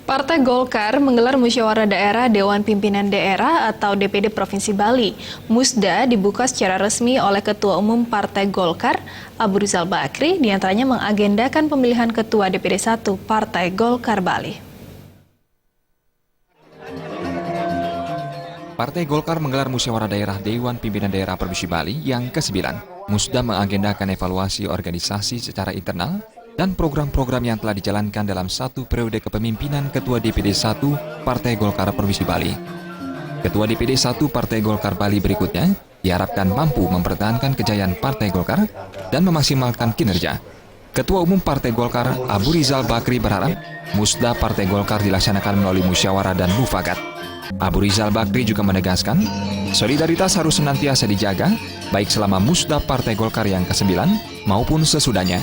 Partai Golkar menggelar musyawarah daerah Dewan Pimpinan Daerah atau DPD Provinsi Bali. Musda dibuka secara resmi oleh Ketua Umum Partai Golkar, Abu Rizal Bakri, diantaranya mengagendakan pemilihan Ketua DPD 1 Partai Golkar Bali. Partai Golkar menggelar musyawarah daerah Dewan Pimpinan Daerah Provinsi Bali yang ke-9. Musda mengagendakan evaluasi organisasi secara internal dan program-program yang telah dijalankan dalam satu periode kepemimpinan Ketua DPD 1 Partai Golkar Provinsi Bali. Ketua DPD 1 Partai Golkar Bali berikutnya diharapkan mampu mempertahankan kejayaan Partai Golkar dan memaksimalkan kinerja. Ketua Umum Partai Golkar Abu Rizal Bakri berharap Musda Partai Golkar dilaksanakan melalui musyawarah dan mufakat. Abu Rizal Bakri juga menegaskan, solidaritas harus senantiasa dijaga, baik selama Musda Partai Golkar yang ke-9 maupun sesudahnya.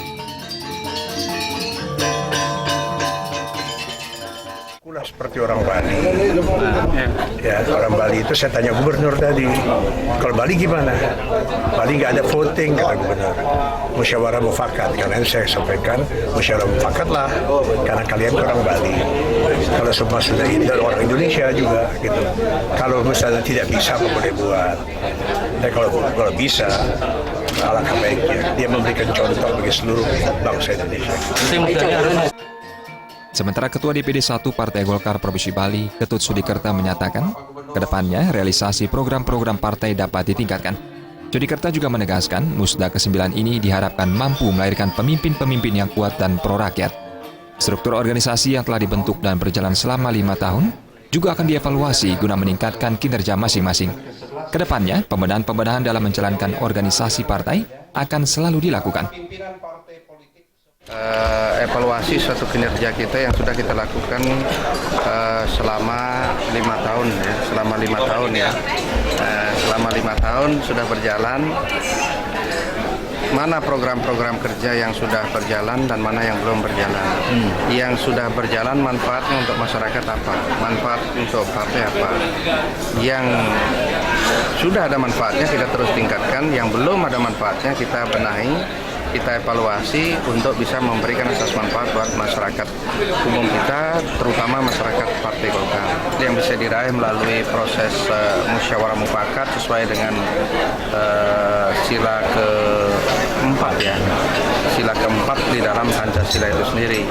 Seperti orang Bali, ya orang Bali itu saya tanya gubernur tadi, kalau Bali gimana? Bali nggak ada voting kata gubernur, musyawarah mufakat. Karena itu saya sampaikan musyawarah mufakat lah, karena kalian orang Bali. Kalau semua sudah ini dan orang Indonesia juga gitu. Kalau misalnya tidak bisa apa boleh buat. Dan kalau bisa, alangkah baiknya dia memberikan contoh bagi seluruh bangsa Indonesia. Sementara Ketua DPD 1 Partai Golkar Provinsi Bali, Ketut Sudikerta menyatakan, kedepannya realisasi program-program partai dapat ditingkatkan. Sudikerta juga menegaskan, Musda ke-9 ini diharapkan mampu melahirkan pemimpin-pemimpin yang kuat dan pro-rakyat. Struktur organisasi yang telah dibentuk dan berjalan selama 5 tahun juga akan dievaluasi guna meningkatkan kinerja masing-masing. Kedepannya, pembenahan-pembenahan dalam menjalankan organisasi partai akan selalu dilakukan. Evaluasi suatu kinerja kita yang sudah kita lakukan selama 5 tahun ya, selama 5 tahun sudah berjalan. Mana program-program kerja yang sudah berjalan dan mana yang belum berjalan. Yang sudah berjalan manfaatnya untuk masyarakat apa? Manfaat untuk partai apa? Yang sudah ada manfaatnya kita terus tingkatkan, yang belum ada manfaatnya kita benahi, kita evaluasi untuk bisa memberikan asas manfaat buat masyarakat umum kita, terutama masyarakat Partai Golkar. Yang bisa diraih melalui proses musyawarah mufakat sesuai dengan sila keempat ya, sila keempat di dalam Pancasila itu sendiri.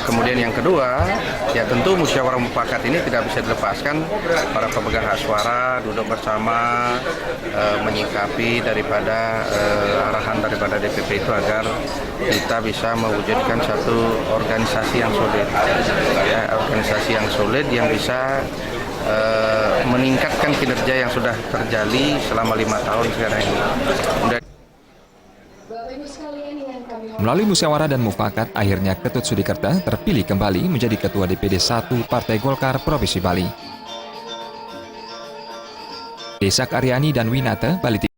Kemudian yang kedua, ya tentu musyawarah mufakat ini tidak bisa dilepaskan para pemegang hak suara duduk bersama menyikapi daripada arahan daripada DPP itu agar kita bisa mewujudkan satu organisasi yang solid, ya, organisasi yang solid yang bisa meningkatkan kinerja yang sudah terjadi selama 5 tahun sekarang ini. Melalui musyawarah dan mufakat, akhirnya Ketut Sudikerta terpilih kembali menjadi Ketua DPD 1 Partai Golkar Provinsi Bali. Desak Aryani dan Winata, Bali.